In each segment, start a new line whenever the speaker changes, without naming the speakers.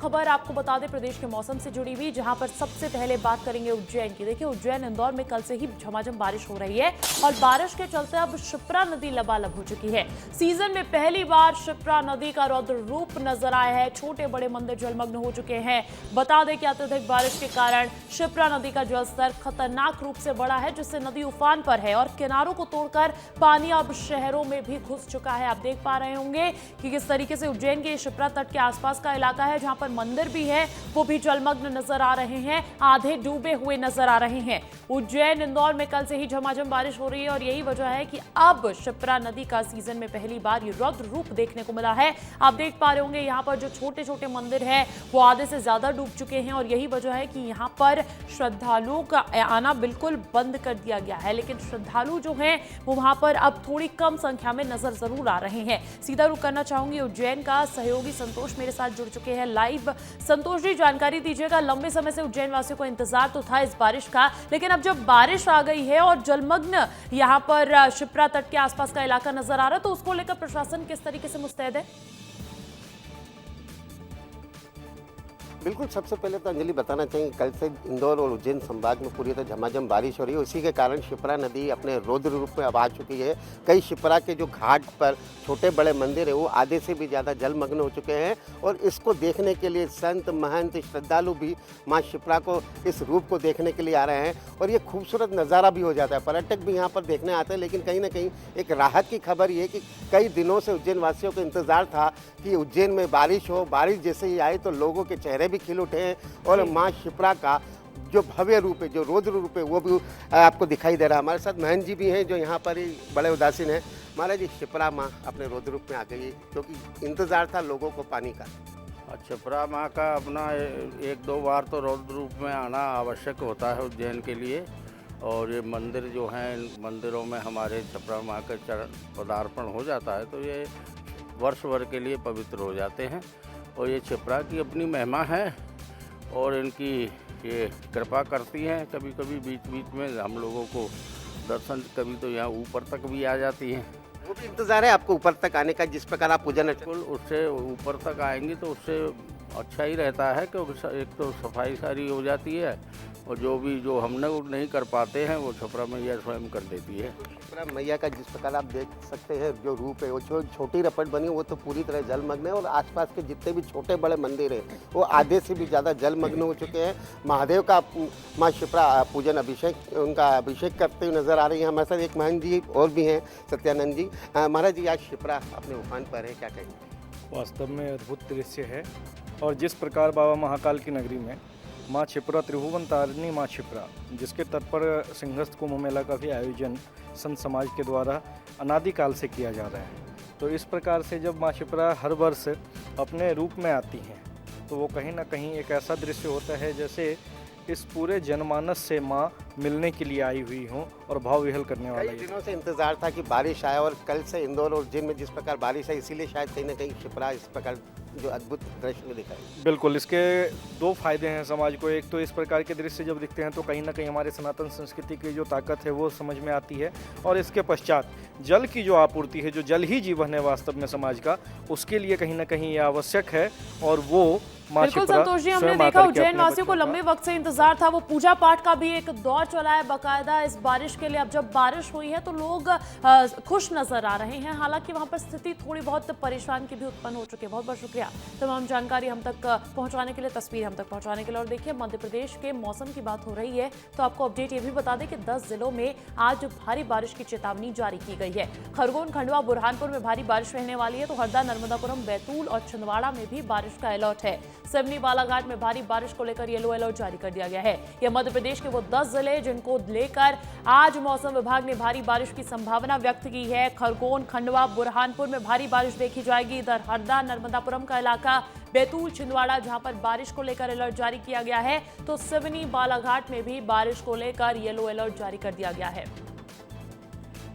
खबर आपको बता दें प्रदेश के मौसम से जुड़ी हुई, जहां पर सबसे पहले बात करेंगे उज्जैन की। देखिए उज्जैन इंदौर में कल से ही झमाझम बारिश हो रही है और बारिश के चलते अब शिप्रा नदी लबालब हो चुकी है। सीजन में पहली बार शिप्रा नदी का रौद्र रूप नजर आया है। छोटे बड़े मंदिर जलमग्न हो चुके हैं। बता दें कि अत्यधिक बारिश के कारण शिप्रा नदी का जलस्तर खतरनाक रूप से बढ़ा है, जिससे नदी उफान पर है और किनारों को तोड़कर पानी अब शहरों में भी घुस चुका है। आप देख पा रहे होंगे कि किस तरीके से उज्जैन के शिप्रा तट के आसपास का इलाका है, जहां पर मंदिर भी है, वो भी जलमग्न नजर आ रहे हैं, आधे डूबे हुए नजर आ रहे हैं। उज्जैन इंदौर में कल से ही झमाझम बारिश हो रही है और यही वजह है कि अब शिप्रा नदी का सीजन में पहली बार ये रौद्र रूप देखने को मिला है। आप देख पा रहे होंगे यहाँ पर जो छोटे छोटे मंदिर है वो आधे से ज्यादा डूब चुके हैं और यही वजह है कि यहाँ पर श्रद्धालुओं का आना बिल्कुल बंद कर दिया गया है। लेकिन श्रद्धालु जो हैं वो वहां पर अब थोड़ी कम संख्या में नजर जरूर आ रहे हैं। सीधा रुख करना चाहूंगी उज्जैन का, सहयोगी संतोष मेरे साथ जुड़ चुके हैं लाइव। संतोष जी, जानकारी दीजिएगा। लंबे समय से उज्जैन वासियों को इंतजार तो था इस बारिश का, लेकिन अब जब बारिश आ गई है और जलमग्न यहाँ पर शिप्रा तट के आसपास का इलाका नजर आ रहा है, तो उसको लेकर प्रशासन किस तरीके से मुस्तैद है?
बिल्कुल, सबसे पहले तो अंजलि बताना चाहिए कल से इंदौर और उज्जैन संभाग में पूरी तरह झमाझम बारिश हो रही है। उसी के कारण शिप्रा नदी अपने रौद्र रूप में अब आ चुकी है। कई शिप्रा के जो घाट पर छोटे बड़े मंदिर है वो आधे से भी ज़्यादा जलमग्न हो चुके हैं और इसको देखने के लिए संत महंत श्रद्धालु भी माँ शिप्रा को इस रूप को देखने के लिए आ रहे हैं और ये खूबसूरत नज़ारा भी हो जाता है। पर्यटक भी यहाँ पर देखने आते हैं। लेकिन कहीं ना कहीं एक राहत की खबर ये कि कई दिनों से उज्जैन वासियों को इंतज़ार था कि उज्जैन में बारिश हो। बारिश जैसे ही आई तो लोगों के चेहरे भी खिल उठे हैं और माँ शिप्रा का जो भव्य रूप है, जो रौद्र रूप है, वो भी आपको दिखाई दे रहा है। हमारे साथ महंत जी भी हैं जो यहाँ पर ही बड़े उदासीन हैं। महाराज जी, शिप्रा माँ अपने रौद्र रूप में आ गई क्योंकि इंतजार था लोगों को पानी का।
शिप्रा माँ का अपना एक दो बार तो रौद्र रूप में आना आवश्यक होता है उज्जैन के लिए। और ये मंदिर जो हैं, मंदिरों में हमारे शिप्रा माँ का पदार्पण हो जाता है तो ये वर्ष भर के लिए पवित्र हो जाते हैं। और ये शिप्रा की अपनी महिमा है और इनकी ये कृपा करती हैं। कभी कभी बीच बीच में हम लोगों को दर्शन, कभी तो यहाँ ऊपर तक भी आ जाती हैं।
वो भी इंतजार है आपको ऊपर तक आने का, जिस प्रकार आप पूजन
उससे ऊपर तक आएंगी तो उससे अच्छा ही रहता है क्योंकि एक तो सफाई सारी हो जाती है और जो हम लोग नहीं कर पाते हैं वो शिप्रा मैया स्वयं कर देती है।
शिप्रा मैया का जिस प्रकार आप देख सकते हैं जो रूप है, वो छोटी रपट बनी वो तो पूरी तरह जलमग्न है और आसपास के जितने भी छोटे बड़े मंदिर हैं वो आधे से भी ज़्यादा जलमग्न हो चुके हैं। महादेव का माँ शिप्रा पूजन अभिषेक, उनका अभिषेक करते हुए नजर आ रही है। हमारे साथ एक महंत जी और भी हैं, सत्यानंद जी। महाराज जी, आज शिप्रा अपने उफान पर है, क्या कहेंगे?
वास्तव में अद्भुत दृश्य है और जिस प्रकार बाबा महाकाल की नगरी में माँ शिप्रा, त्रिभुवन तारिणी माँ शिप्रा, जिसके तट पर सिंहस्थ कुंभ मेला का भी आयोजन संत समाज के द्वारा अनादिकाल से किया जा रहा है। तो इस प्रकार से जब माँ शिप्रा हर वर्ष अपने रूप में आती हैं तो वो कहीं ना कहीं एक ऐसा दृश्य होता है जैसे इस पूरे जनमानस से माँ मिलने के लिए आई हुई हों और भाव विहल करने वाला।
कई दिनों से इंतजार था कि बारिश आए और कल से इंदौर और उज्जैन में जिस प्रकार बारिश है, इसीलिए शायद कहीं ना कहीं शिप्रा इस प्रकार जो अद्भुत दृश्य में दिखाई।
बिल्कुल, इसके दो फायदे हैं समाज को। एक तो इस प्रकार के दृश्य जब दिखते हैं तो कहीं ना कहीं हमारे सनातन संस्कृति की जो ताकत है वो समझ में आती है और इसके पश्चात जल की जो आपूर्ति है, जो जल ही जीवन है वास्तव में समाज का, उसके लिए कहीं ना कहीं ये आवश्यक है और वो
बिल्कुल संतोष जी, हमने देखा उज्जैन वासियों को लंबे वक्त से इंतजार था। वो पूजा पाठ का भी एक दौर चला है बाकायदा इस बारिश के लिए। अब जब बारिश हुई है तो लोग खुश नजर आ रहे हैं। हालांकि वहां पर स्थिति थोड़ी बहुत परेशान की भी उत्पन्न हो चुकी है। बहुत बहुत शुक्रिया तमाम जानकारी हम तक पहुंचाने के लिए, तस्वीर हम तक पहुंचाने के लिए। और देखिए, मध्य प्रदेश के मौसम की बात हो रही है तो आपको अपडेट ये भी बता दें कि 10 जिलों में आज भारी बारिश की चेतावनी जारी की गई है। खरगोन, खंडवा, बुरहानपुर में भारी बारिश रहने वाली है तो हरदा, नर्मदापुरम, बैतूल और छिंदवाड़ा में भी बारिश का अलर्ट है। सिवनी, बालाघाट में भारी बारिश को लेकर येलो अलर्ट जारी कर दिया गया है। यह मध्य प्रदेश के वो 10 जिले जिनको लेकर आज मौसम विभाग ने भारी बारिश की संभावना व्यक्त की है। खरगोन, खंडवा, बुरहानपुर में भारी बारिश देखी जाएगी। इधर हरदा, नर्मदापुरम का इलाका, बैतूल, छिंदवाड़ा जहां पर बारिश को लेकर अलर्ट जारी किया गया है तो सिवनी, बालाघाट में भी बारिश को लेकर येलो अलर्ट जारी कर दिया गया है।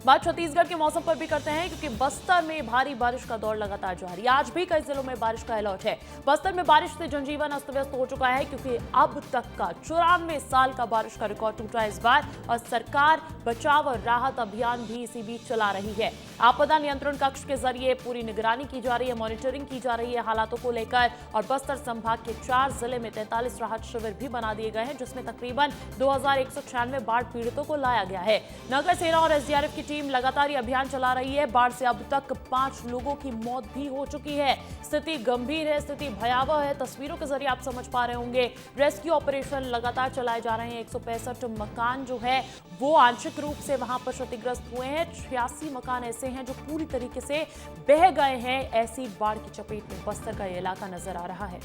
बात छत्तीसगढ़ के मौसम पर भी करते हैं, क्योंकि बस्तर में भारी बारिश का दौर लगातार जारी। आज भी कई जिलों में बारिश का अलर्ट है। बस्तर में बारिश से जनजीवन अस्त व्यस्त हो चुका है, क्योंकि अब तक का 94 साल का बारिश का रिकॉर्ड टूटा इस बार, और सरकार बचाव और राहत अभियान भी इसी बीच चला रही है। आपदा नियंत्रण कक्ष के जरिए पूरी निगरानी की जा रही है, मॉनिटरिंग की जा रही है हालातों को लेकर, और बस्तर संभाग के 4 जिले में 43 राहत शिविर भी बना दिए गए हैं, जिसमें तकरीबन 2196 बाढ़ पीड़ितों को लाया गया है। नगर सेना और एसडीआरएफ की टीम लगातार ये अभियान चला रही है। बाढ़ से अब तक 5 लोगों की मौत भी हो चुकी है। स्थिति गंभीर है, स्थिति भयावह है। तस्वीरों के जरिए आप समझ पा रहे होंगे। रेस्क्यू ऑपरेशन लगातार चलाए जा रहे हैं। 165 मकान जो है वो आंशिक रूप से वहां पर क्षतिग्रस्त हुए हैं। 86 मकान ऐसे हैं जो पूरी तरीके से बह गए हैं। ऐसी बाढ़ की चपेट में बस्तर का ये इलाका नजर आ रहा है।